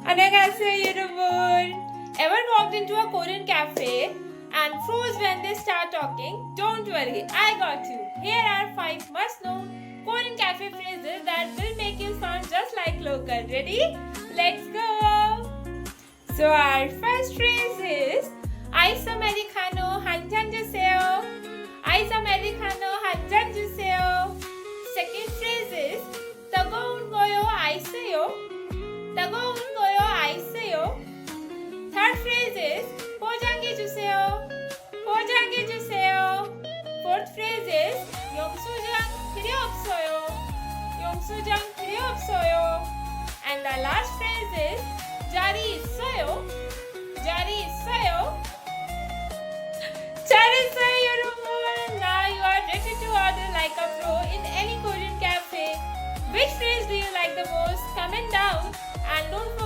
안녕하세요, 여러분. Ever walked into a Korean cafe and froze when they start talking? Don't worry, I got you. Here are 5 must-know Korean cafe phrases that will make you sound just like local. Ready? Let's go. So our first phrase is 아이스 아메리카노 한 잔 주세요. 아이스 아메리카노 한 잔 주세요. Second phrase is 뜨거운 거요 아이스요. 뜨거운 거요 아이스요. Third phrase is 포장해 주세요. 포장해 주세요. Fourth phrase is 영수증 필요 없어요. 영수증 필요 없어요. And the last phrase is 자리 있어요. 자리 있어요. 잘했어요, 여러분. Now you are ready to order like a pro in any Korean cafe. Which phrase do you like the most? Comment down and don't forget